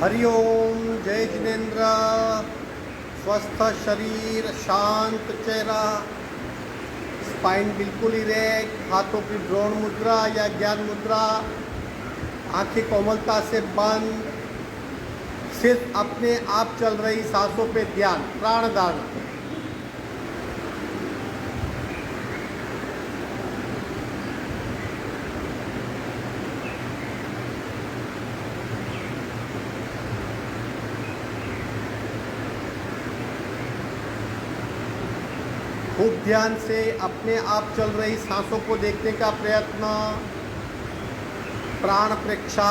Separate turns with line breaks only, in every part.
हरिओम। जय जिनेन्द्र। स्वस्थ शरीर, शांत चेहरा, स्पाइन बिल्कुल इरेक्ट, हाथों की द्रोण मुद्रा या ज्ञान मुद्रा, आंखें कोमलता से बंद, सिर्फ अपने आप चल रही सांसों पे ध्यान, प्राण धारणा। खूब ध्यान से अपने आप चल रही सांसों को देखने का प्रयत्न, प्राण प्रेक्षा।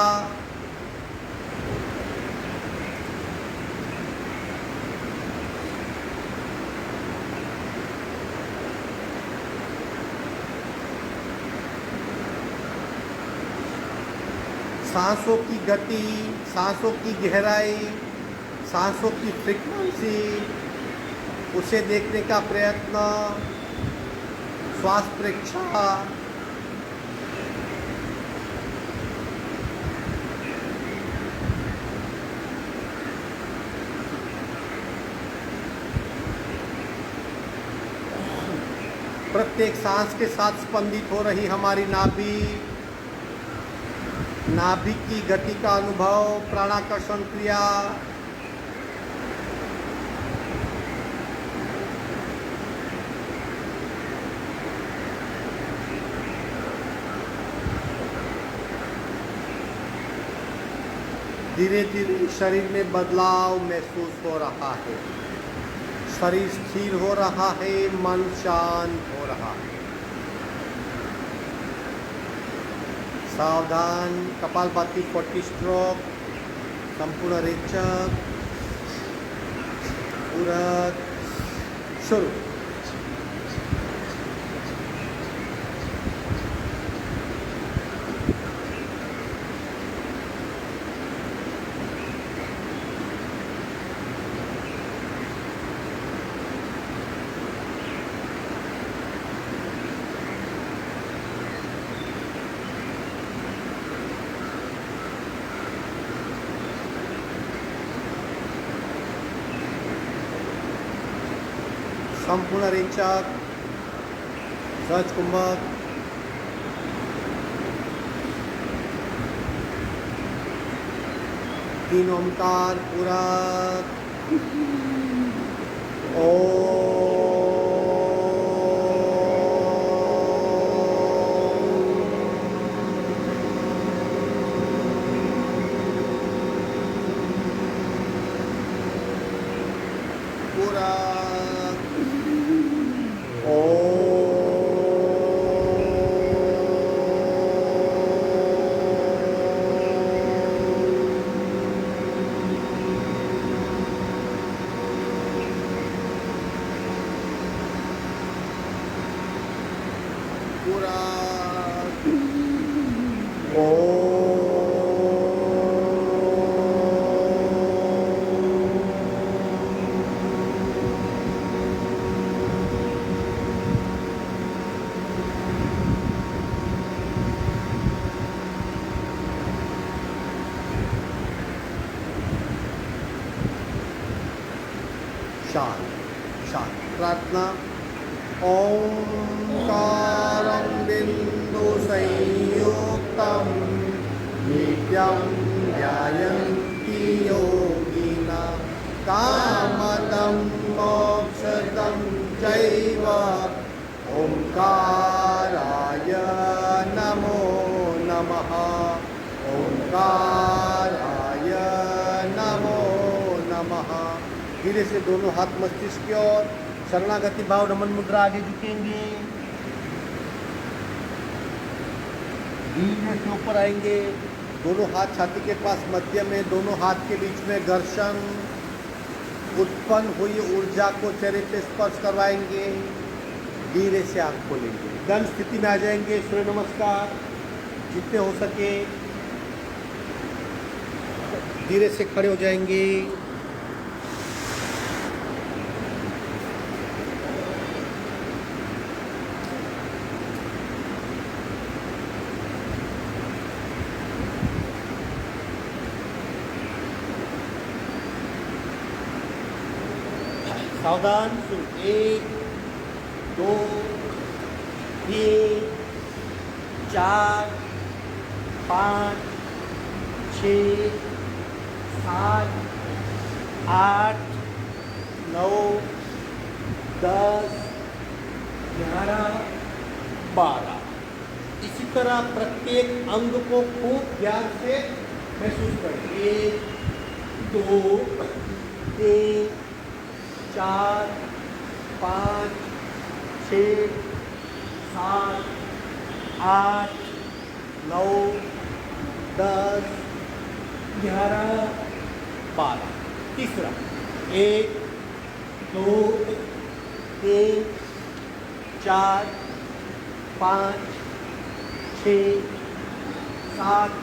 सांसों की गति, सांसों की गहराई, सांसों की फ्रीक्वेंसी, उसे देखने का प्रयत्न, श्वास प्रेक्षा। प्रत्येक सांस के साथ स्पंदित हो रही हमारी नाभि, नाभि की गति का अनुभव, प्राणाकर्षण क्रिया। धीरे धीरे शरीर में बदलाव महसूस हो रहा है, शरीर स्थिर हो रहा है, मन शांत हो रहा है। सावधान, कपालभाति 40 स्ट्रोक, संपूर्ण रेचक, पूरक, शुरू। संपूर्ण रेचक, सहज कुंभक, तीन ओंकार, पूरक, ओम। पूरक, शांत शांत। प्रार्थना। ओंकारं बिंदु संयुक्तं नित्यं ध्यायन्ति योगिनः कामदं मोक्षदं चैव। ओंकाराय नमो नमः। ओंकाराय नमो नमः। धीरे से दोनों हाथ मस्तिष्क की ओर, शरणागति भाव, नमन मुद्रा, आगे झुकेंगे, धीरे से ऊपर आएंगे, दोनों हाथ छाती के पास मध्य में, दोनों हाथ के बीच में घर्षण, उत्पन्न हुई ऊर्जा को चेहरे पे स्पर्श करवाएंगे, धीरे से आंख खोलेंगे, दंड स्थिति में आ जाएंगे। सूर्य नमस्कार जितने हो सके धीरे से खड़े हो जाएंगे। सावधान शुरू। 1 2 3 4 5 6 7 8 9 10 11 12। इसी तरह प्रत्येक अंग को खूब ध्यान से महसूस करें। 1 2 3 4 5 6 7 8 9 10 11 12। तीसरा 1 2 3 4 5 6 7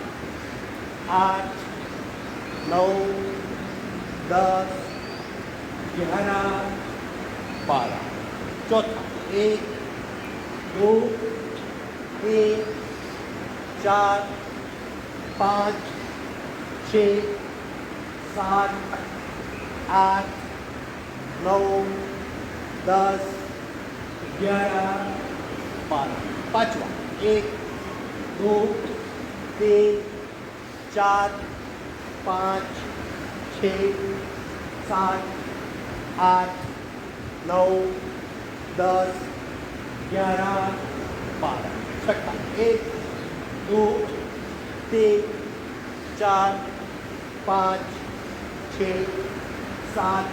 8 9 10 11 12। चौथा 1 2 3 4 5 6 7 8 9 10 11 12। पाँचवा 1 2 3 4 5 6 7 8 9 10 11 12। छठा 1 2 3 4 5 6 7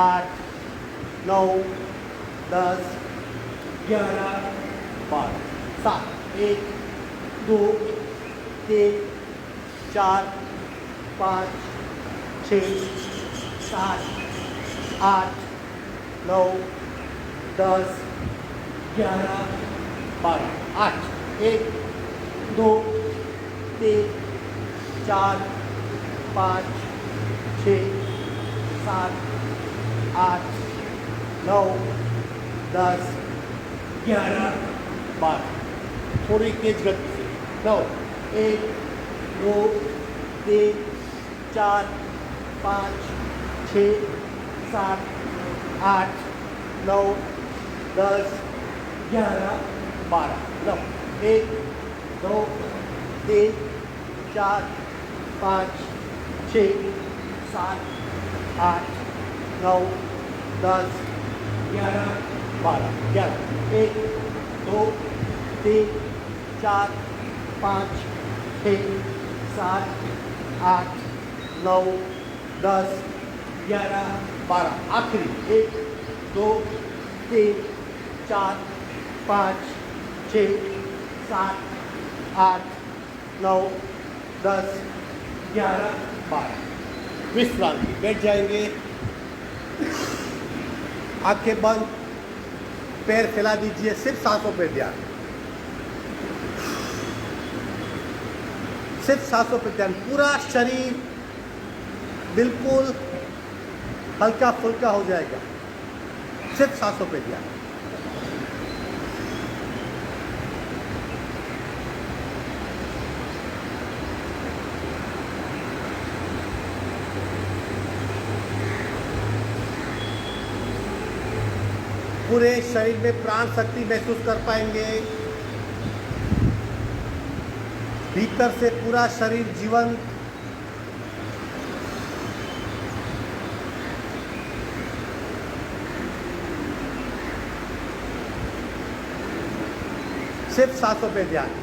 8 9 10 11 12। 7 1 2 3 4 5 6 7 8 9 10 11 12। 8 1 2 3 4 5 6 7 8 9 10 11 12। थोड़ी तेज गति से 9 1 2 3 4 5 6 7 8 9 10 11 12। 9 1 2 3 4 5 6 7 8 9 10 11 12। 11 1 2 3 4 5 6 7 8 9 10 11 12। आखिरी 1 2 3 4 5 6 7 8 9 10 11 12। विश्रांति, बैठ जाएंगे। आंखें बंद, पैर फैला दीजिए, सिर्फ सांसों पे ध्यान, सिर्फ सांसों पे ध्यान। पूरा शरीर बिल्कुल हल्का फुल्का हो जाएगा, सिर्फ सांसों पे ध्यान। पूरे शरीर में प्राण शक्ति महसूस कर पाएंगे। भीतर से पूरा शरीर जीवंत, सिर्फ सांसों पे ध्यान।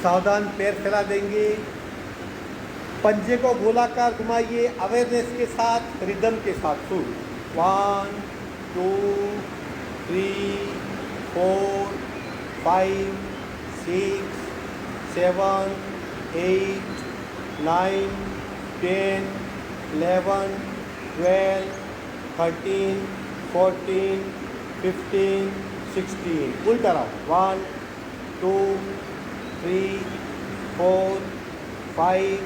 सावधान, पैर फैला देंगे, पंजे को गोलाकार घुमाइए, अवेयरनेस के साथ, रिदम के साथ। शुरू 1 2 3 4 5 6 7 8 9 10 11 12 13 14 15 16। उल्टा रहो 1 2 3 4 5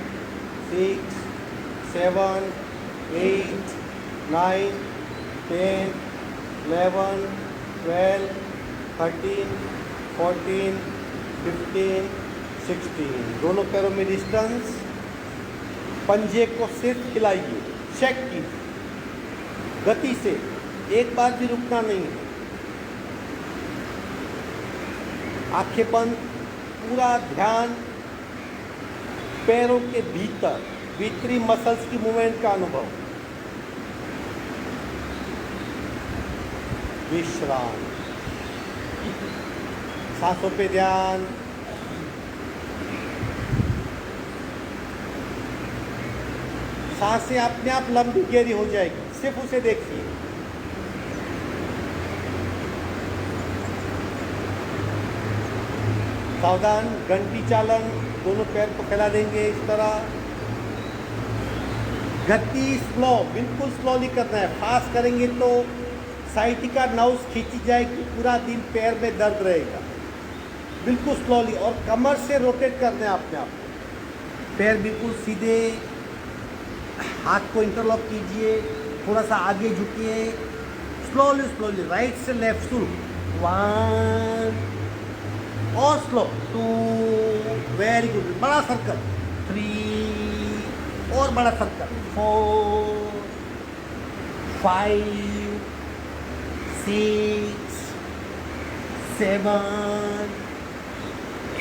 6 7 8 9, 10, 11, 12, 13, 14, 15, 16। दोनों पैरों में डिस्टेंस। पंजे को सिर्फ हिलाइए, चेक कीजिए गति से, एक बार भी रुकना नहीं है। आंखें बंद, पूरा ध्यान पैरों के भीतर, भीतरी मसल्स की मूवमेंट का अनुभव। विश्राम, सांसों पे ध्यान। सांसें अपने आप लंबी गहरी हो जाएगी, सिर्फ उसे देखिए। सावधान, घंटी चालन, दोनों पैर को फैला देंगे इस तरह। गति स्लो, बिल्कुल स्लोली करना है। फास्ट करेंगे तो साइटिका नर्व्स खींची जाएगी, पूरा दिन पैर में दर्द रहेगा। बिल्कुल स्लोली, और कमर से रोटेट करना है अपने आप को। पैर बिल्कुल सीधे, हाथ को इंटरलॉक कीजिए, थोड़ा सा आगे झुकिए। स्लोली स्लोली, राइट से लेफ्ट शुरू। 1 और स्लो, 2, वेरी गुड, बड़ा सर्कल। 3 और बड़ा सर्कल। 4, 5, 6, 7,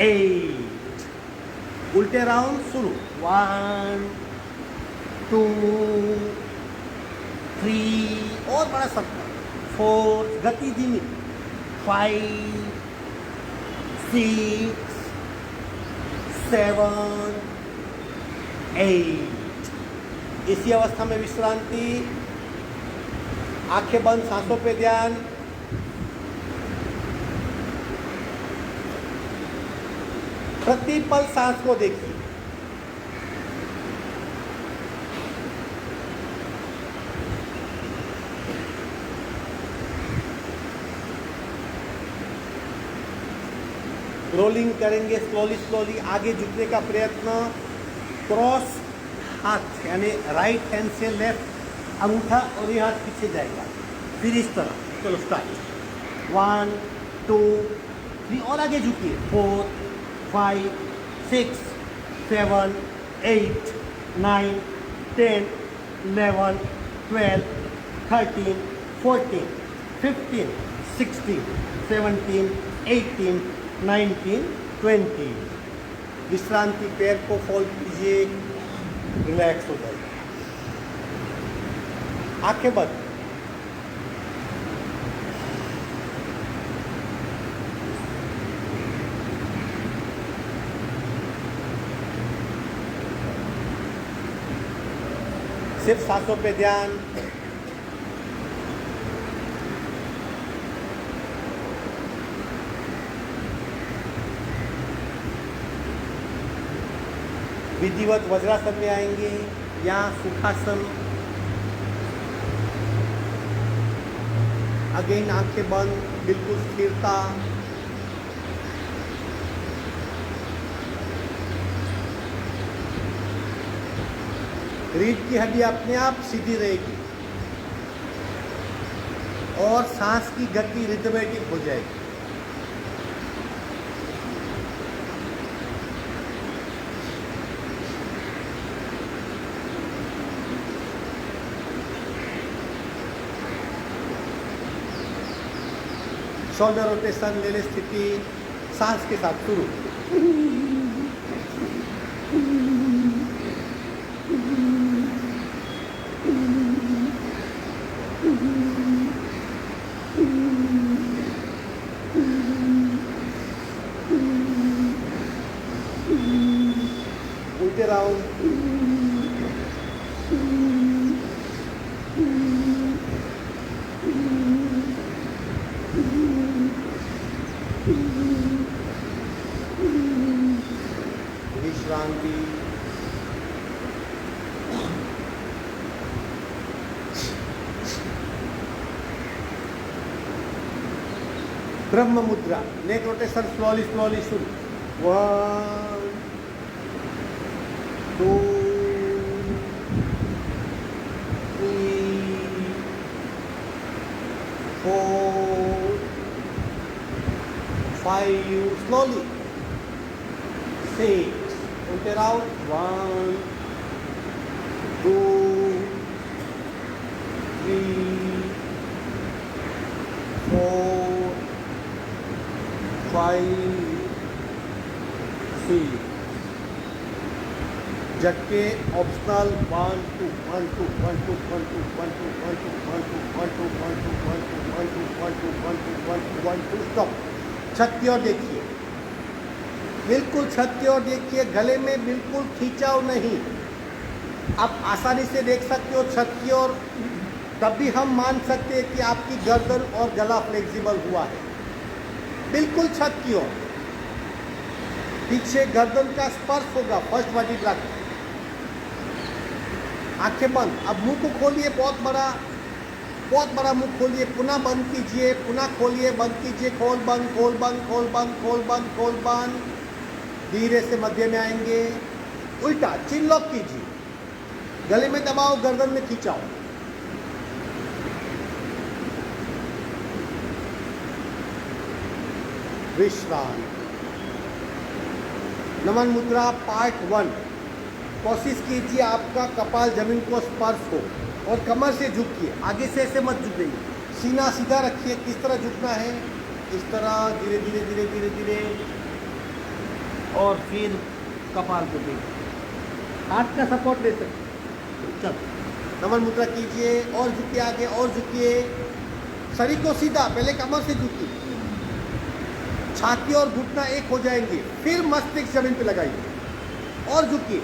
8। उल्टे राउंड शुरू। 1, 2, 3 और बड़ा सर्कल। 4, गति धीमी। 5, 6, 7, 8। इसी अवस्था में विश्रांति। आंखें बंद, सांसों पे ध्यान। प्रतिपल सांस को देखिए। रोलिंग करेंगे स्लोली स्लोली, आगे झुकने का प्रयत्न। क्रॉस हाथ, यानी राइट हैंड से लेफ्ट अंगूठा और ये हाथ पीछे जाएगा, फिर इस तरह। चलो स्टार्ट। 1, 2, 3 और आगे झुकिए। 4, 5, 6, 7, 8, 9, 10, 11, 12, 13, 14, 15, 16, 17, 18, 19, 20। विश्रांति, पैर को फोल्ड कीजिए, रिलैक्स हो जाइए। आंखें बंद। सिर्फ सांसों पे ध्यान। विधिवत वज्रासन में आएंगे या सुखासन। अगेन आंखें बंद, बिल्कुल स्थिरता। रीढ़ की हड्डी अपने आप सीधी रहेगी और सांस की गति रिदमेटिक हो जाएगी। शोल्डर रोटेशन, ले ले स्थिति, सांस के साथ शुरू। उल्टे राउंड। विश्रांति। ब्रह्म मुद्रा, नेक रोटेशन स्लोली स्लोली शुरू। 1, 2, 3, 4, 5, slowly, 6, count it out, 1, 2, 3, 4, 5, 6. झटके ऑप्शनल 1 2 1 2 1 2 1 2 1 2 1 2 1 2 1 2 1 2 1 2 1 2 1 2 1 2 1 2 1 2 स्टॉप। छत की ओर देखिए, बिल्कुल छत की ओर देखिए, गले में बिल्कुल खींचाव नहीं। आप आसानी से देख सकते हो छत की ओर, तब भी हम मान सकते हैं कि आपकी गर्दन और गला फ्लेक्सिबल हुआ है। बिल्कुल छत की ओर, पीछे गर्दन का स्पर्श होगा फर्स्ट वर्टिब्रा। आंखें बंद, अब मुंह को खोलिए, बहुत बड़ा मुंह खोलिए, पुनः बंद कीजिए, पुनः खोलिए, बंद कीजिए, खोल बंद, खोल बंद, खोल बंद, खोल बंद, खोल बंद। धीरे से मध्य में आएंगे, उल्टा चिन लॉक कीजिए, गले में दबाओ, गर्दन में खींचाओ। विश्राम। नमन मुद्रा पार्ट 1। कोशिश कीजिए आपका कपाल जमीन को स्पर्श हो और कमर से झुकिए, आगे से ऐसे मत झुकिए, सीना सीधा रखिए। किस तरह झुकना है, इस तरह, धीरे धीरे धीरे धीरे धीरे, और फिर कपाल को देखिए, हाथ का सपोर्ट ले सकते। चलो नमन मुद्रा कीजिए, और झुकिए आगे, और झुकिए, शरीर को सीधा, पहले कमर से झुकिए, छाती और घुटना एक हो जाएंगे, फिर मस्तिष्क जमीन पे लगाइए और झुकिए,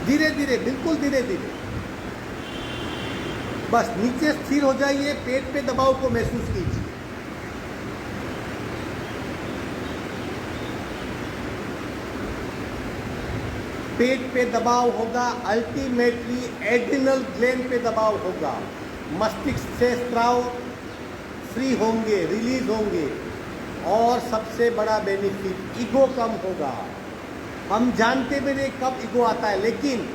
धीरे धीरे, बिल्कुल धीरे धीरे, बस नीचे स्थिर हो जाइए, पेट पे दबाव को महसूस कीजिए। पेट पे दबाव होगा, अल्टीमेटली एड्रिनल ग्लैंड पे दबाव होगा, मस्तिष्क से स्राव फ्री होंगे, रिलीज होंगे, और सबसे बड़ा बेनिफिट ईगो कम होगा। हम जानते भी नहीं कब ईगो आता है, लेकिन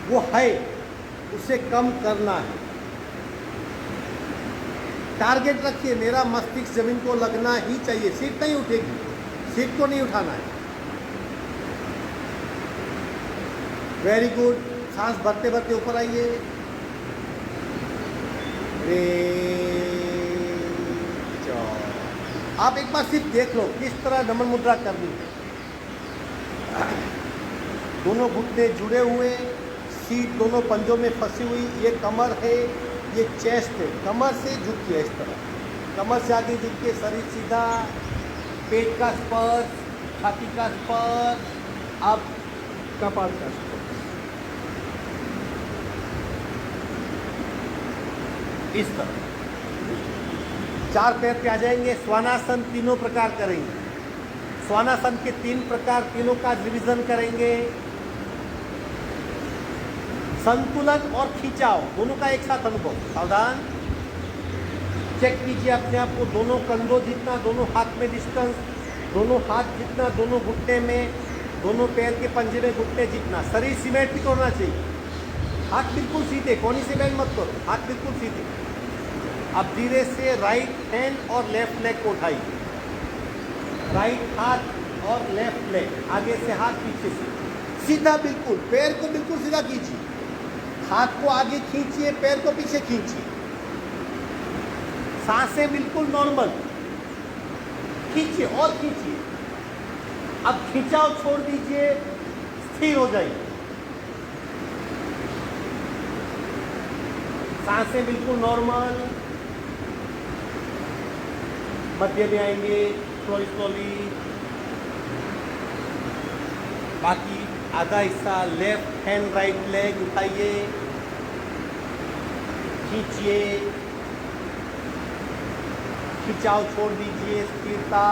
वो है, उसे कम करना है। टारगेट रखिए, मेरा मस्तिष्क जमीन को लगना ही चाहिए, सीट नहीं उठेगी, सीट को नहीं उठाना है। वेरी गुड, सांस भरते भरते ऊपर आइए। आप एक बार सिर्फ देख लो किस तरह नमन मुद्रा करनी है। दोनों घुटने जुड़े हुए, सीट दोनों पंजों में फंसी हुई, ये कमर है, ये चेस्ट है। कमर से झुकिए, इस तरह कमर से आगे झुकिए, शरीर सीधा, पेट का स्पर्श, छाती का स्पर्श, अब कपाल का स्पर्श। इस तरह 4 पैर पे आ जाएंगे। स्वानासन तीनों प्रकार करेंगे। स्वानासन के 3 प्रकार, तीनों का रिवीजन करेंगे। संतुलन और खिंचाव दोनों का एक साथ अनुभव। सावधान, चेक कीजिए अपने आप को, दोनों कंधों जितना, दोनों हाथ में डिस्टेंस, दोनों हाथ जितना, दोनों घुटने में, दोनों पैर के पंजे में घुटने जितना। शरीर सिमेट्रिक होना चाहिए, हाथ बिल्कुल सीधे, कोनी से बैंड मत करो, हाथ बिल्कुल सीधे। अब धीरे से राइट हैंड और लेफ्ट लेग को उठाइए, राइट हाथ और लेफ्ट लेग, आगे से हाथ, पीछे से, सीधा बिल्कुल, पैर को बिल्कुल सीधा कीजिए, हाथ को आगे खींचिए, पैर को पीछे खींचिए, सांसें बिल्कुल नॉर्मल, खींचिए और खींचिए। अब खिंचाव छोड़ दीजिए, स्थिर हो जाइए, सांसें बिल्कुल नॉर्मल। मध्य में आएंगे, स्लोली स्लोली। बाकी आधा हिस्सा लेफ्ट हैंड राइट लेग उठाइए, खींचिए, खिंचाव छोड़ दीजिए, स्थिरता।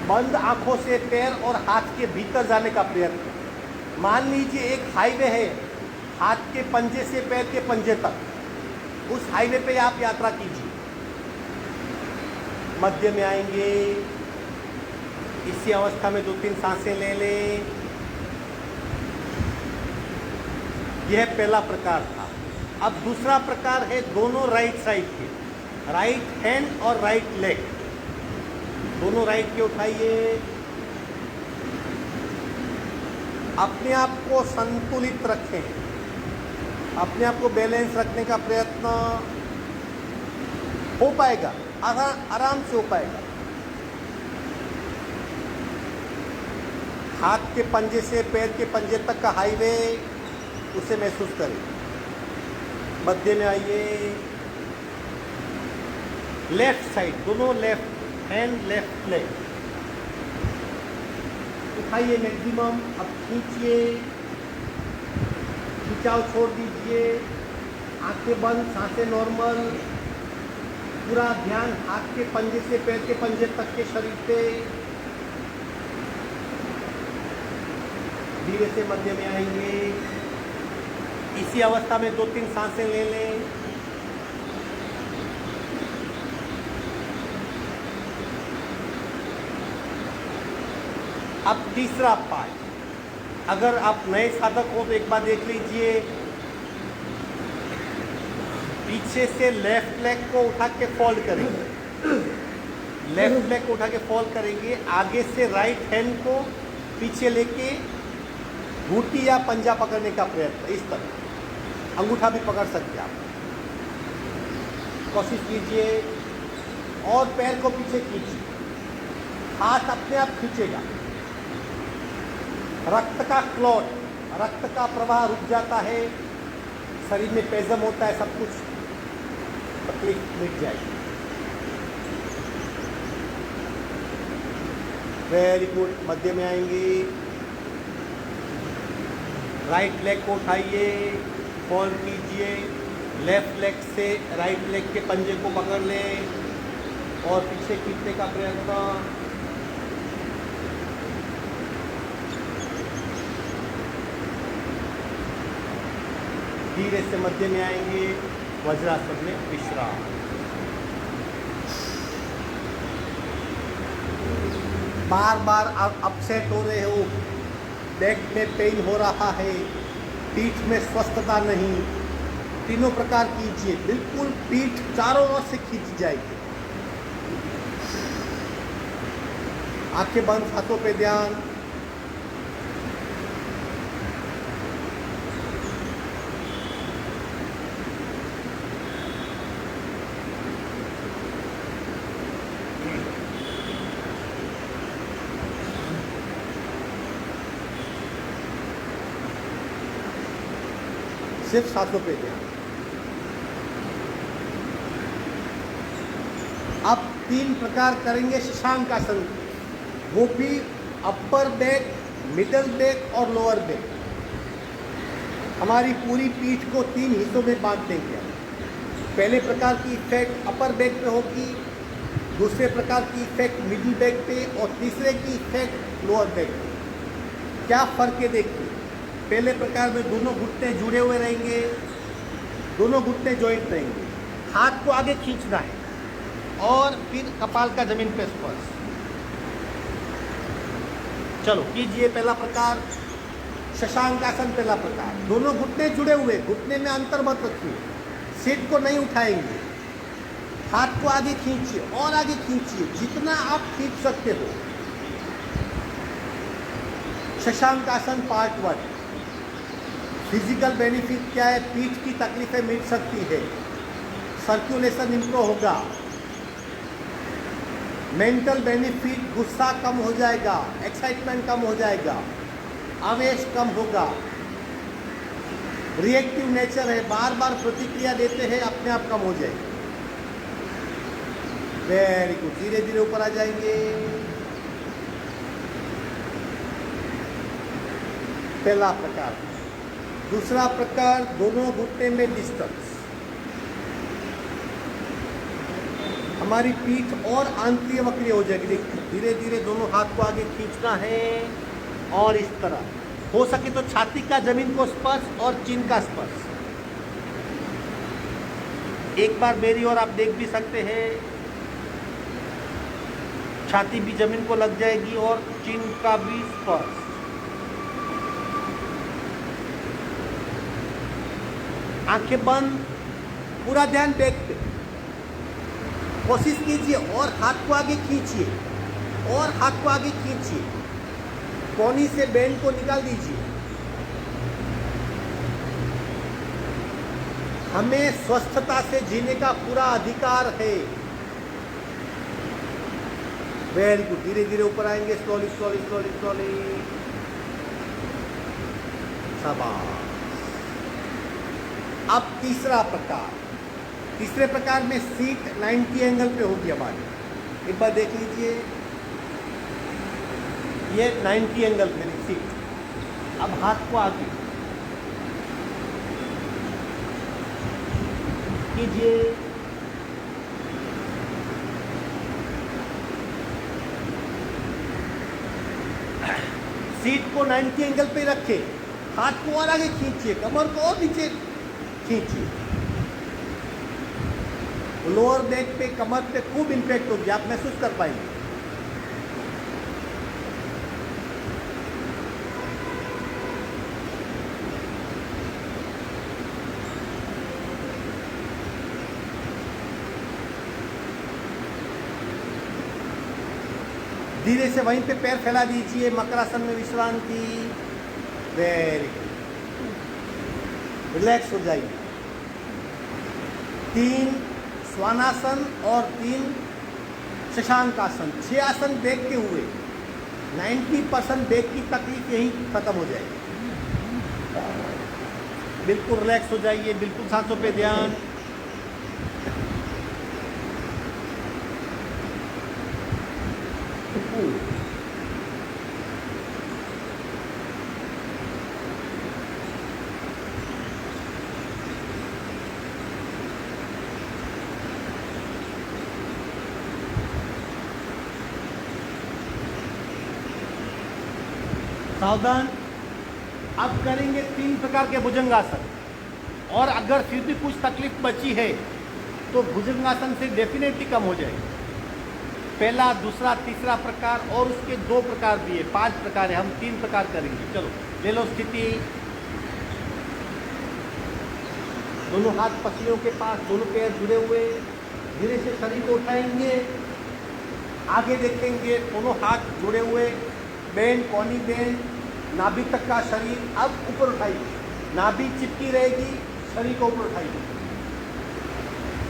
बंद आंखों से पैर और हाथ के भीतर जाने का प्रयत्न। मान लीजिए एक हाईवे है, हाथ के पंजे से पैर के पंजे तक, उस हाईवे पे आप यात्रा कीजिए। मध्य में आएंगे, इसी अवस्था में 2-3 सांसें ले लें। यह पहला प्रकार था। अब दूसरा प्रकार है दोनों राइट साइड के, राइट हैंड और राइट लेग, दोनों राइट के उठाइए। अपने आप को संतुलित रखें, अपने आप को बैलेंस रखने का प्रयत्न हो पाएगा, आराम से हो पाएगा। हाथ के पंजे से पैर के पंजे तक का हाईवे उसे महसूस करें। मध्य में आइए, लेफ्ट साइड, दोनों लेफ्ट हैंड लेफ्ट लेग उठाइए मैक्सिमम। अब खींचिए, खिंचाव छोड़ दीजिए, आंखें बंद, सांसें नॉर्मल, पूरा ध्यान हाथ के पंजे से पैर के पंजे तक के शरीर पे। धीरे से मध्य में आएंगे। इसी अवस्था में 2-3 सांसें ले लें। अब तीसरा पार्ट, अगर आप नए साधक हो तो एक बार देख लीजिए, पीछे से लेफ्ट लेग को उठा के फोल्ड करेंगे, लेफ्ट लेग को उठा के फोल्ड करेंगे। आगे से राइट हैंड को पीछे लेके घूंटी या पंजा पकड़ने का प्रयत्न, इस तरह अंगूठा भी पकड़ सकते हैं आप, कोशिश कीजिए। और पैर को पीछे खींचिए, हाथ अपने आप खींचेगा। रक्त का क्लॉट, रक्त का प्रवाह रुक जाता है, शरीर में पेजम होता है, सब कुछ तकलीफ मिट जाएगी। Very good. मध्य में आएंगे, राइट लेग को उठाइए, फोल्ड कीजिए, लेफ्ट लेग से राइट लेग के पंजे को पकड़ लें और पीछे खींचने का प्रयत्न। धीरे से मध्य में आएंगे, वज्रासन में विश्राम। बार बार आप अपसेट हो रहे हो, बैक में पेन हो रहा है, पीठ में स्वस्थता नहीं, तीनों प्रकार कीजिए, बिल्कुल पीठ चारों ओर से खींची जाएगी। आंखें बंद, हाथों पे ध्यान। सिर्फ सांसों पे ध्यान। अब 3 प्रकार करेंगे शशांक आसन, वो भी अपर बैक, मिडल बैक और लोअर बैक। हमारी पूरी पीठ को 3 हिस्सों में बांट देंगे। पहले प्रकार की इफेक्ट अपर बैक पे होगी, दूसरे प्रकार की इफेक्ट मिडिल बैक पे और तीसरे की इफेक्ट लोअर बैक पे। क्या फर्क है देखिए। पहले प्रकार में दोनों घुटने जुड़े हुए रहेंगे, दोनों घुटने जॉइंट रहेंगे, हाथ को आगे खींचना है और फिर कपाल का जमीन पे स्पर्श। चलो कीजिए पहला प्रकार, शशांक आसन। पहला प्रकार, दोनों घुटने जुड़े हुए, घुटने में अंतर मत रखिए, सीट को नहीं उठाएंगे, हाथ को आगे खींचिए और आगे खींचिए, जितना आप खींच सकते हो। शशांक आसन पार्ट 1। फिजिकल बेनिफिट क्या है? पीठ की तकलीफें मिट सकती है, सर्कुलेशन इंप्रूव होगा। मेंटल बेनिफिट, गुस्सा कम हो जाएगा, एक्साइटमेंट कम हो जाएगा, आवेश कम होगा। रिएक्टिव नेचर है, बार बार प्रतिक्रिया देते हैं, अपने आप कम हो जाएगी। Very good. धीरे धीरे ऊपर आ जाएंगे। पहला प्रकार। दूसरा प्रकार, दोनों घुटने में डिस्टेंस। हमारी पीठ और आंतरिक वक्र हो जाएगी। धीरे धीरे दोनों हाथ को आगे खींचना है और इस तरह हो सके तो छाती का जमीन को स्पर्श और चिन का स्पर्श। एक बार मेरी और आप देख भी सकते हैं, छाती भी जमीन को लग जाएगी और चिन का भी स्पर्श। आंखें बंद, पूरा ध्यान बैक पे। कोशिश कीजिए और हाथ को आगे खींचिए, और हाथ को आगे खींचिए, कोहनी से बैंड को निकाल दीजिए। हमें स्वस्थता से जीने का पूरा अधिकार है। वेरी गुड, धीरे धीरे ऊपर आएंगे, स्लोली स्लोली स्लोली स्लोली। शाबाश। अब तीसरा प्रकार, तीसरे प्रकार में सीट 90 एंगल पे होगी हमारी। एक बार देख लीजिए, ये 90 एंगल मेरी सीट। अब हाथ को आगे कीजिए, सीट को 90 एंगल पे रखे, हाथ को और आगे खींचिए, कमर को और नीचे खींचिए। लोअर बैक पे, कमर पे खूब इंपैक्ट होगी, आप महसूस कर पाएंगे। धीरे से वहीं पे पैर फैला दीजिए, मकरासन में विश्रांति। वेरी गुड, रिलैक्स हो जाइए। 3 स्वानासन और 3 शशांकासन, 6 आसन देखते हुए 90% बैक की तकलीफ यहीं खत्म हो जाएगी। बिल्कुल रिलैक्स हो जाइए, बिल्कुल सांसों पे ध्यान। सावधान। अब करेंगे 3 प्रकार के भुजंगासन, और अगर फिर भी कुछ तकलीफ बची है तो भुजंगासन से डेफिनेटली कम हो जाएगी। पहला, दूसरा, तीसरा प्रकार, और उसके 2 प्रकार भी है, 5 प्रकार है, हम 3 प्रकार करेंगे। चलो ले लो स्थिति, दोनों हाथ पसलियों के पास, दोनों पैर जुड़े हुए, धीरे से शरीर को उठाएंगे, आगे देखेंगे, दोनों हाथ जुड़े हुए, बैंड, कोहनी बैंड, नाभि तक का शरीर। अब ऊपर उठाइए, नाभि चिपकी रहेगी, शरीर को ऊपर उठाइए,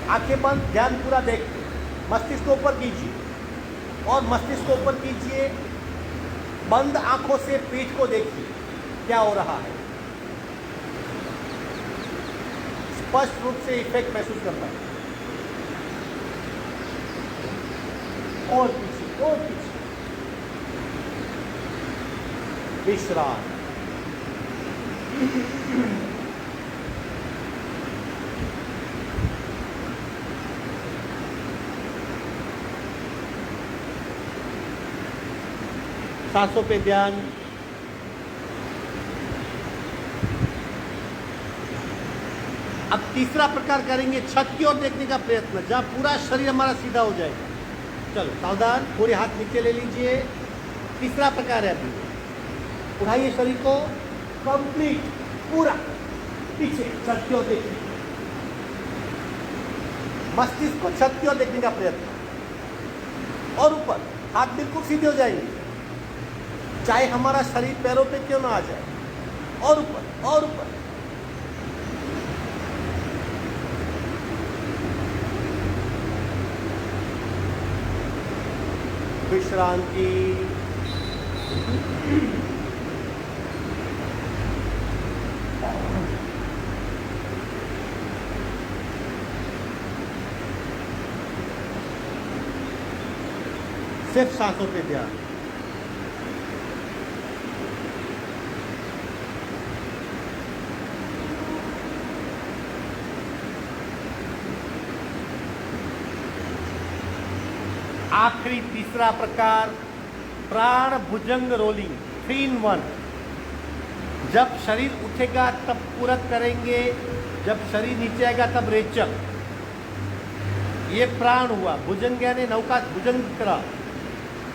आंखें बंद, ध्यान पूरा देखिए, मस्तिष्क को ऊपर कीजिए, और मस्तिष्क को ऊपर कीजिए, बंद आंखों से पीठ को देखिए क्या हो रहा है। स्पष्ट रूप से इफेक्ट महसूस करता है। और पीछे, और पीछे, विश्राम। सांसों पे ध्यान। अब तीसरा प्रकार करेंगे छत की ओर देखने का प्रयत्न, जहां पूरा शरीर हमारा सीधा हो जाएगा। चलो सावधान, पूरे हाथ नीचे ले लीजिए। तीसरा प्रकार है, अभी उठाइए शरीर को कंप्लीट, पूरा पीछे छत की ओर देखिए, मस्तिष्क को छत की ओर देखने का प्रयत्न, और ऊपर हाथ बिल्कुल सीधे हो जाएंगे, चाहे हमारा शरीर पैरों पे क्यों ना आ जाए, और ऊपर, और ऊपर। विश्रांति। सिर्फ सांसों पे ध्यान। आखिरी तीसरा प्रकार, प्राण भुजंग रोलिंग, 3 in 1। जब शरीर उठेगा तब पूरक करेंगे, जब शरीर नीचे आएगा तब रेचक। ये प्राण हुआ, भुजंग यानी नौका, भुजंग की तरह,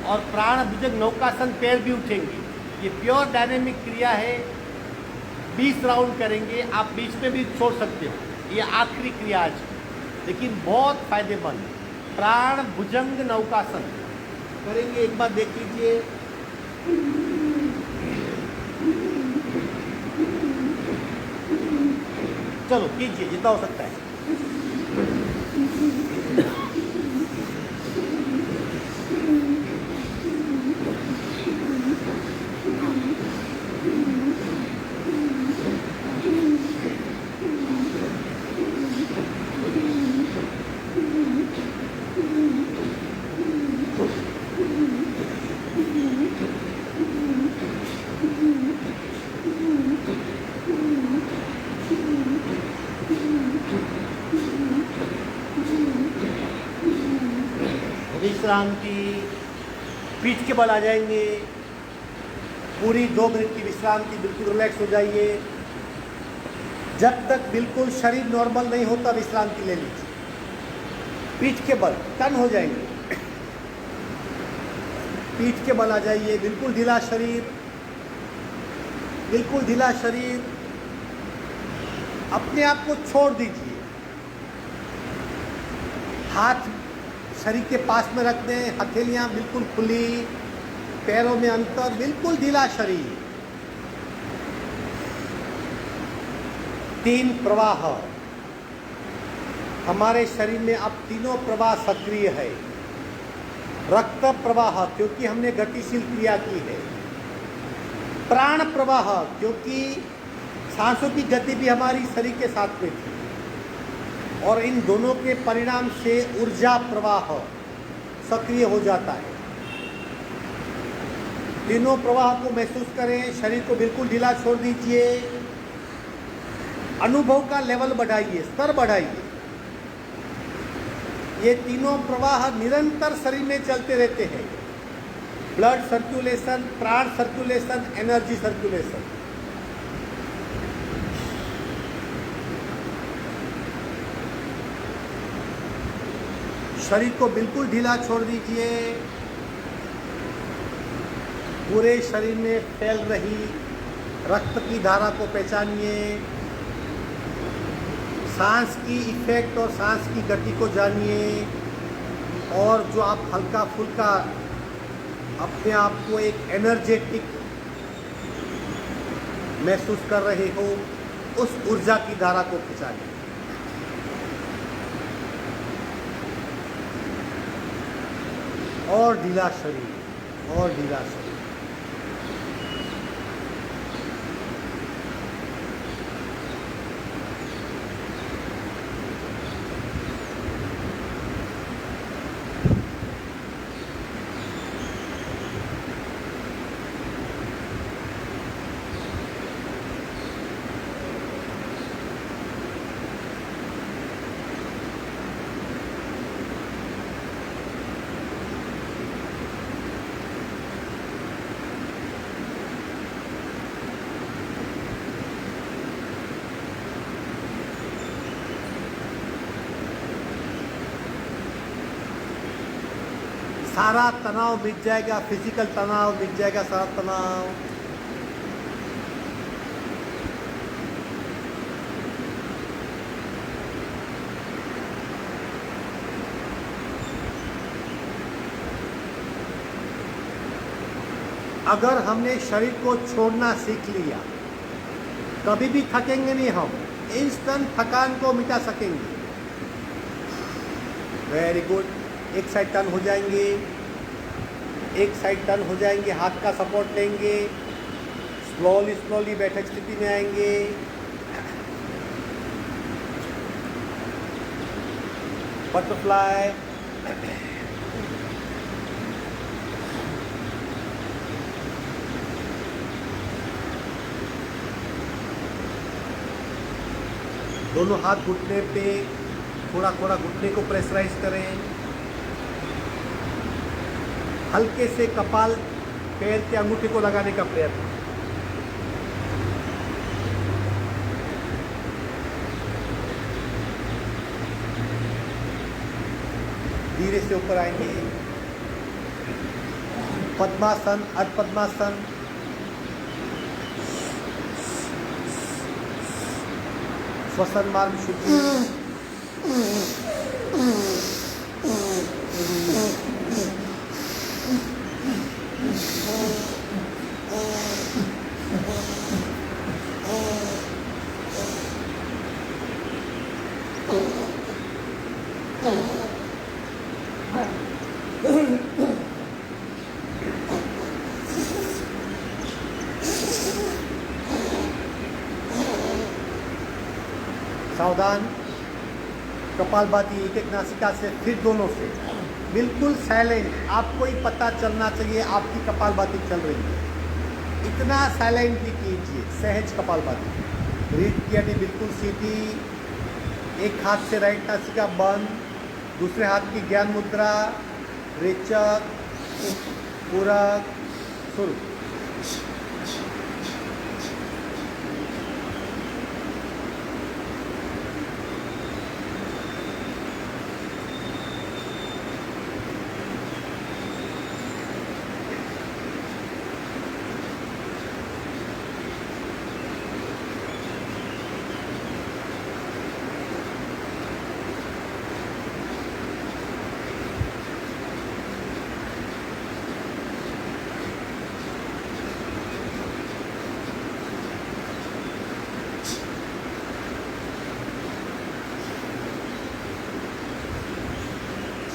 और प्राण भुजंग नौकासन, पैर भी उठेंगे। ये प्योर डायनेमिक क्रिया है, 20 राउंड करेंगे, आप बीच में भी छोड़ सकते हो। ये आखिरी क्रिया आज, लेकिन बहुत फायदेमंद। प्राण भुजंग नौकासन करेंगे, एक बार देख लीजिए। चलो कीजिए जितना हो सकता है। विश्रांति, पीठ के बल आ जाएंगे। पूरी 2 मिनट की विश्रांति, बिल्कुल रिलैक्स हो जाइए। जब तक बिल्कुल शरीर नॉर्मल नहीं होता विश्रांति ले लीजिए। पीठ के बल टर्न हो जाएंगे, पीठ के बल आ जाइए। बिल्कुल ढीला शरीर, बिल्कुल ढीला शरीर। अपने आप को छोड़ दीजिए, हाथ शरीर के पास में रख दें, हथेलियां बिल्कुल खुली, पैरों में अंतर, बिल्कुल ढीला शरीर। 3 प्रवाह हमारे शरीर में, अब तीनों प्रवाह सक्रिय है। रक्त प्रवाह क्योंकि हमने गतिशील क्रिया की है, प्राण प्रवाह क्योंकि सांसों की गति भी हमारी शरीर के साथ में थी, और इन दोनों के परिणाम से ऊर्जा प्रवाह सक्रिय हो जाता है। तीनों प्रवाह को महसूस करें, शरीर को बिल्कुल ढीला छोड़ दीजिए। अनुभव का लेवल बढ़ाइए, स्तर बढ़ाइए। ये तीनों प्रवाह निरंतर शरीर में चलते रहते हैं। ब्लड सर्कुलेशन, प्राण सर्कुलेशन, एनर्जी सर्कुलेशन। शरीर को बिल्कुल ढीला छोड़ दीजिए। पूरे शरीर में फैल रही रक्त की धारा को पहचानिए। सांस की इफेक्ट और सांस की गति को जानिए, और जो आप हल्का फुल्का अपने आप को एक एनर्जेटिक महसूस कर रहे हो, उस ऊर्जा की धारा को पहचानिए। और ढीला शरीर, और ढीला शरीर। सारा तनाव मिट जाएगा, फिजिकल तनाव मिट जाएगा, सारा तनाव। अगर हमने शरीर को छोड़ना सीख लिया, कभी भी थकेंगे नहीं हम, इंस्टेंट थकान को मिटा सकेंगे। Very good. एक साइड टर्न हो जाएंगे, एक साइड टर्न हो जाएंगे, हाथ का सपोर्ट लेंगे, स्लोली स्लोली बैठक स्थिति में आएंगे। बटरफ्लाई। दोनों हाथ घुटने पे, थोड़ा थोड़ा घुटने को प्रेशराइज करें। हल्के से कपाल पैर के अंगूठे को लगाने का प्रयत्न। धीरे से ऊपर आएंगे। पद्मासन, अर्ध पद्मासन। श्वसन मार्ग शुद्धि, सावधान। कपालभाति एक एक नासिका से, फिर दोनों से, बिल्कुल साइलेंट। आपको ही पता चलना चाहिए आपकी कपालभाति चल रही है, इतना साइलेंटली कीजिए सहज कपालभाति। रीढ़ की हड्डी बिल्कुल सीधी, एक हाथ से राइट नासिका बंद, दूसरे हाथ की ज्ञान मुद्रा, रेचक, पूरक, शुरू।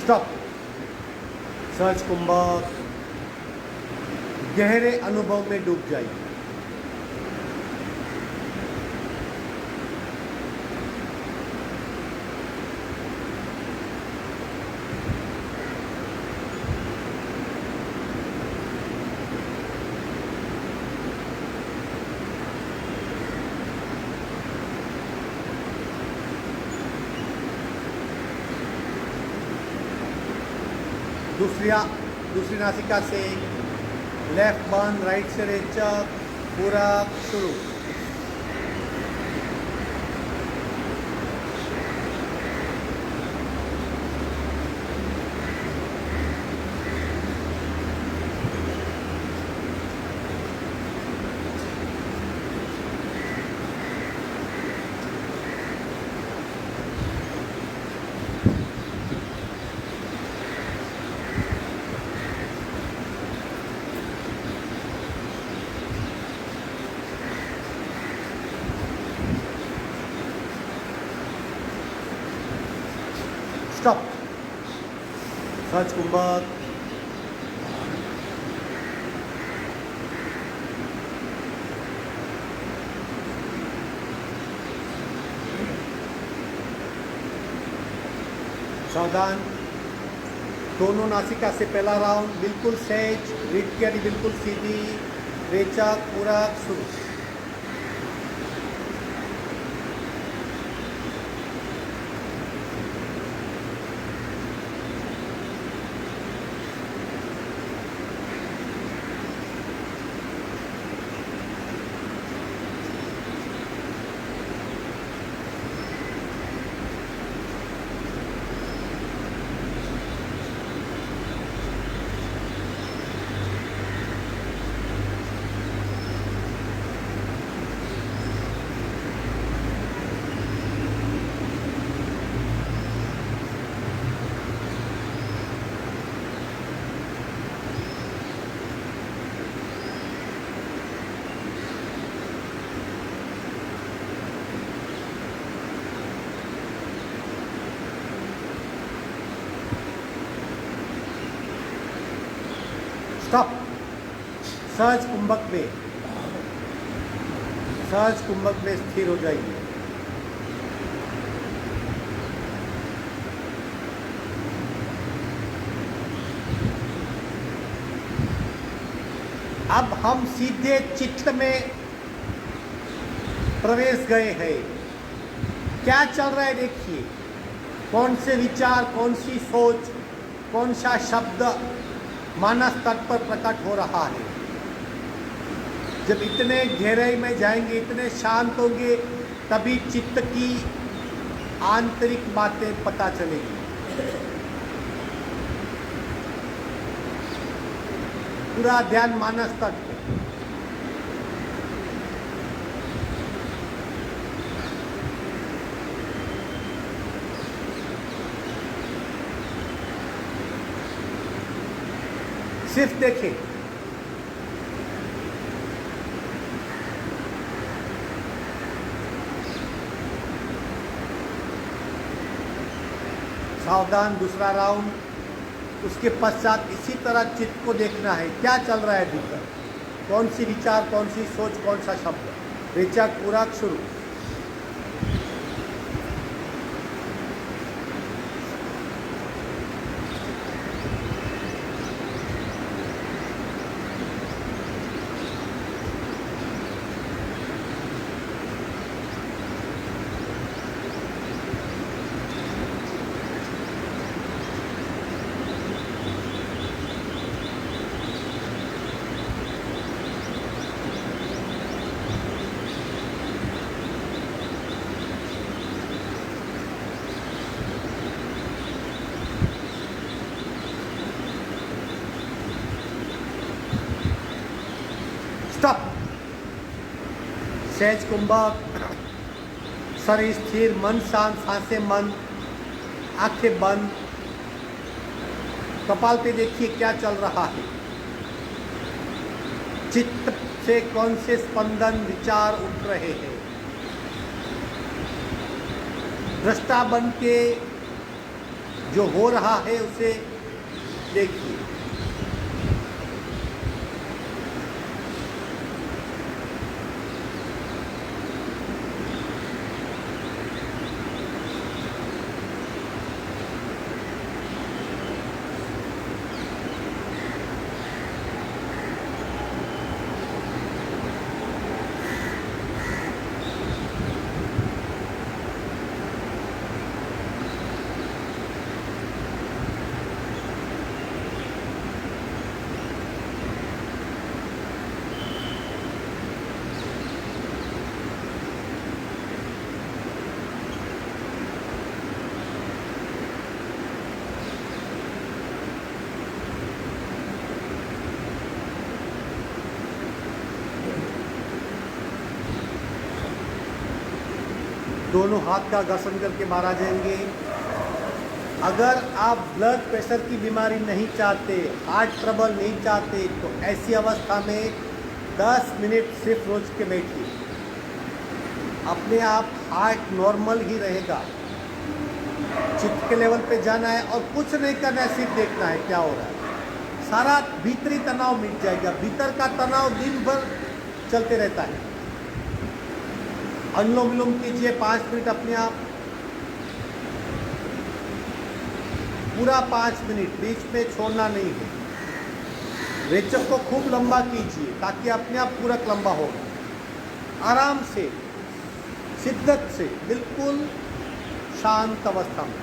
स्टॉप। सहज कुंभक, गहरे अनुभव में डूब जाइए। दूसरी नासिका से लेफ्ट बंद, राइट से रेचक, पूरक, शुरू। स्टॉप। सहज कुंभक, सावधान। दोनों नासिका से पहला राउंड बिल्कुल सहज, रीढ़ की हड्डी बिल्कुल सीधी, रेचक, पूरक, शुरू। स्टॉप। सहज कुंभक में स्थिर हो जाइए। अब हम सीधे चित्त में प्रवेश गए हैं। क्या चल रहा है देखिए, कौन से विचार, कौन सी सोच, कौन सा शब्द मानस तट पर प्रकट हो रहा है। जब इतने गहराई में जाएंगे, इतने शांत होंगे, तभी चित्त की आंतरिक बातें पता चलेगी। पूरा ध्यान मानस तट पे। सिर्फ देखें। सावधान, दूसरा राउंड। उसके पश्चात इसी तरह चित्त को देखना है, क्या चल रहा है भीतर, कौन सी विचार, कौन सी सोच, कौन सा शब्द। रेचक पूरक शुरू। स्टॉप। सहज कुंभक, शरीर स्थिर, मन शांत, सांसें बंद, आंखें बंद। कपाल पे देखिए क्या चल रहा है। चित्त से कौन से स्पंदन, विचार उठ रहे हैं। दृष्टा बन के जो हो रहा है उसे देखिए। दोनों हाथ का घर्षण करके बाहर आ जाएंगे। अगर आप ब्लड प्रेशर की बीमारी नहीं चाहते, हार्ट ट्रबल नहीं चाहते, तो ऐसी अवस्था में 10 मिनट सिर्फ रोज के बैठिए। अपने आप हार्ट नॉर्मल ही रहेगा। चित्त के लेवल पे जाना है और कुछ नहीं करना है, सिर्फ देखना है क्या हो रहा है। सारा भीतरी तनाव मिट जाएगा। भीतर का तनाव दिन भर चलते रहता है। अनुलोम विलोम कीजिए 5 मिनट अपने आप, पूरा 5 मिनट, बीच में छोड़ना नहीं है। रेचक को खूब लंबा कीजिए ताकि अपने आप पूरक लंबा हो। आराम से, शिद्दत से, बिल्कुल शांत अवस्था में।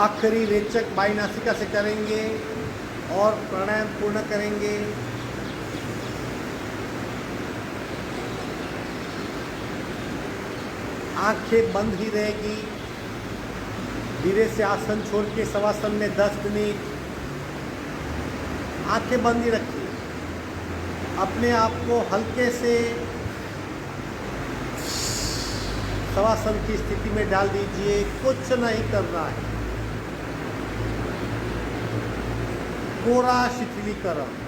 आखिरी रेचक बाई नासिका से करेंगे और प्राणायाम पूर्ण करेंगे। आंखें बंद ही रहेगी। धीरे से आसन छोड़ के शवासन में 10 मिनट आंखें बंद ही रखिए। अपने आप को हल्के से शवासन की स्थिति में डाल दीजिए। कुछ नहीं करना है, पूरा शिथिलीकरण।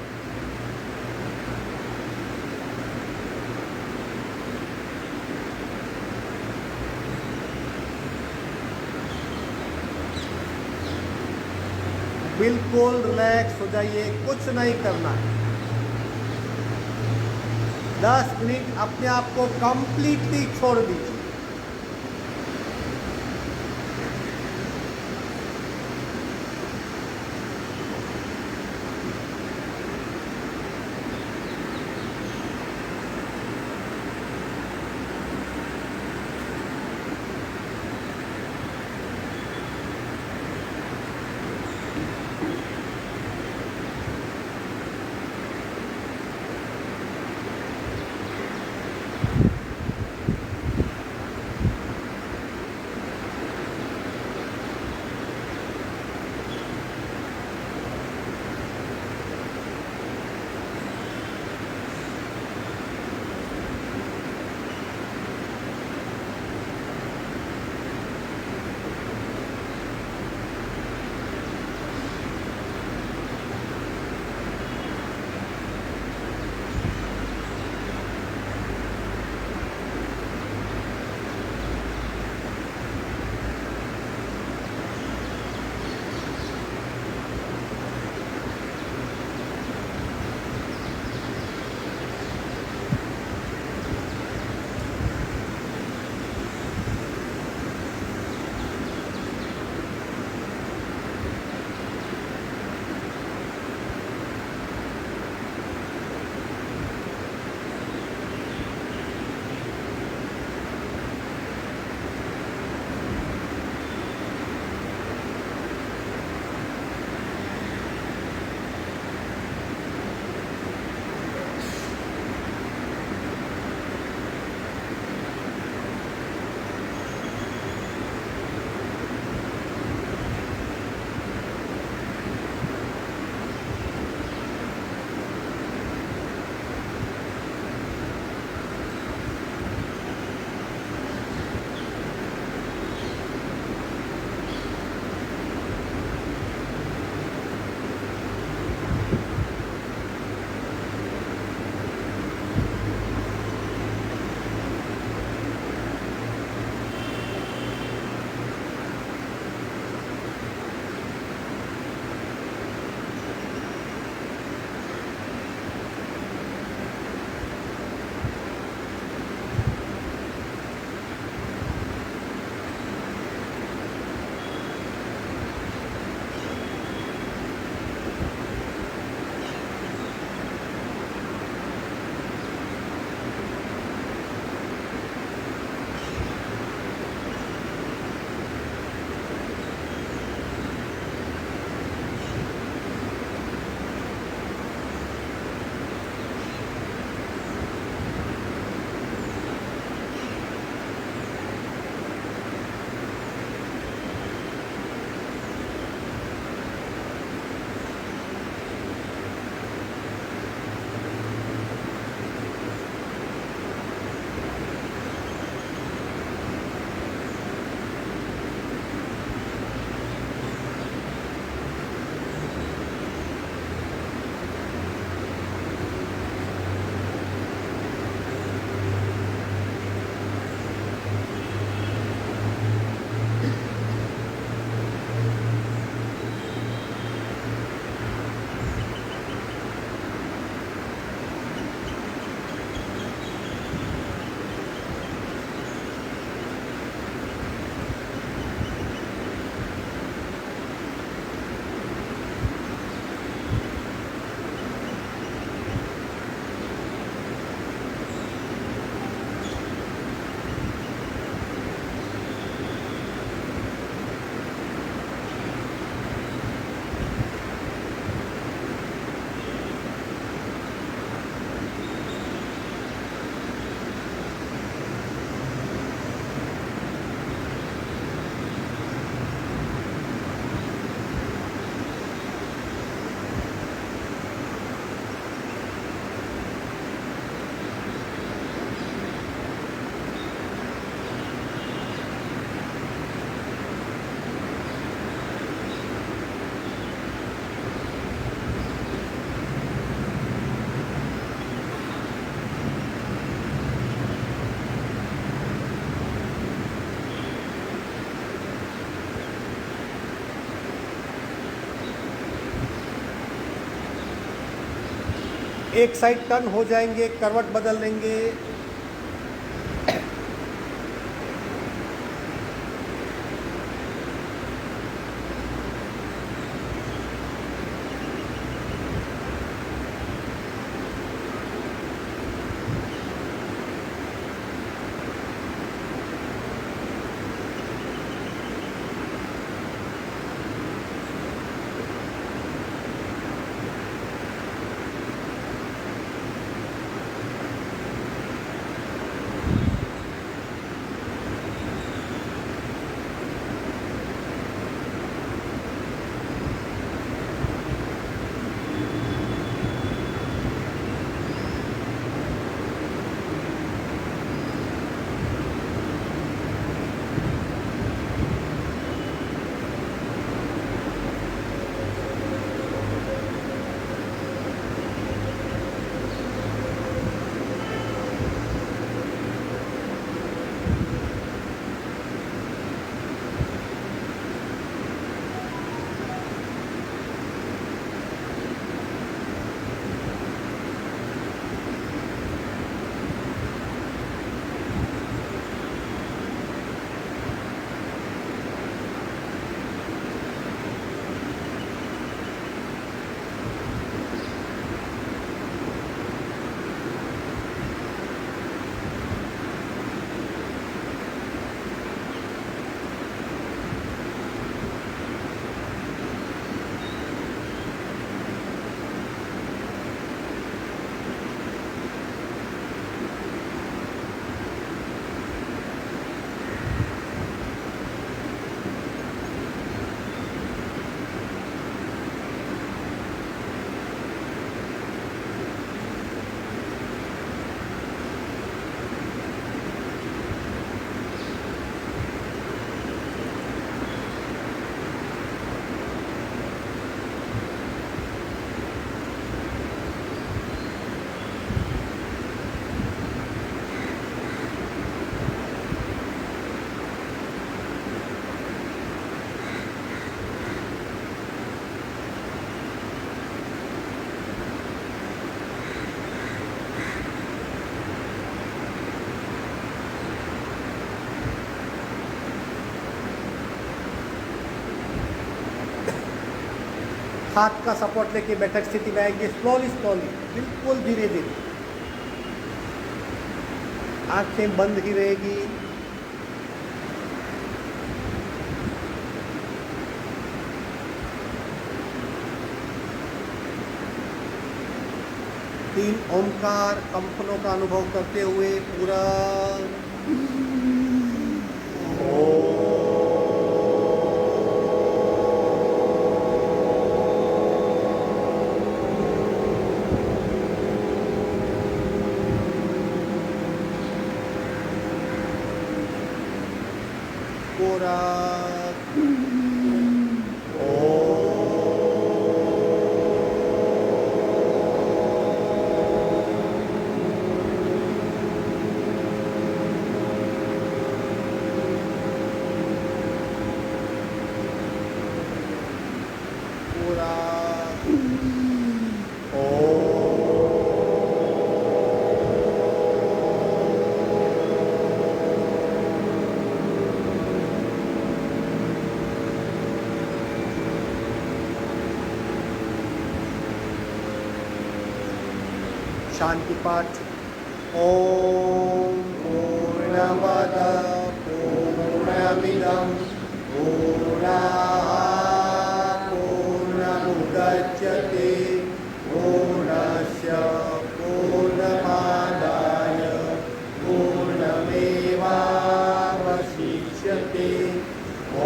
बिल्कुल रिलैक्स हो जाइए, कुछ नहीं करना है। 10 मिनट अपने आप को कंप्लीटली छोड़ दीजिए। एक साइड टर्न हो जाएंगे, करवट बदल लेंगे। हाथ का सपोर्ट लेके बैठक स्थिति में आएंगे, स्लोली स्लोली, बिल्कुल धीरे धीरे। आंखें बंद ही रहेगी। तीन ओंकार कंपनों का अनुभव करते हुए पूरा पूरा शांति पाठ। ओम पूर्णमद पूर्णमिदं पूर्णात् पूर्णमुदच्यते पूर्णस्य पूर्णमादाय पूर्णमेवावशिष्यते।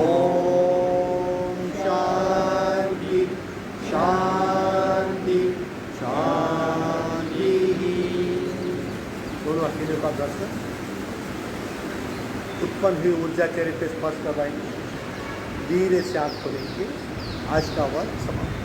ओम शांति शांति शांति। दोनों अकेले का दर्शन, उत्पन्न हुई ऊर्जा चेहरे पे स्पर्श करवाएंगे, धीरे से आँख खोलेंगे। आज का वर्ग समाप्त।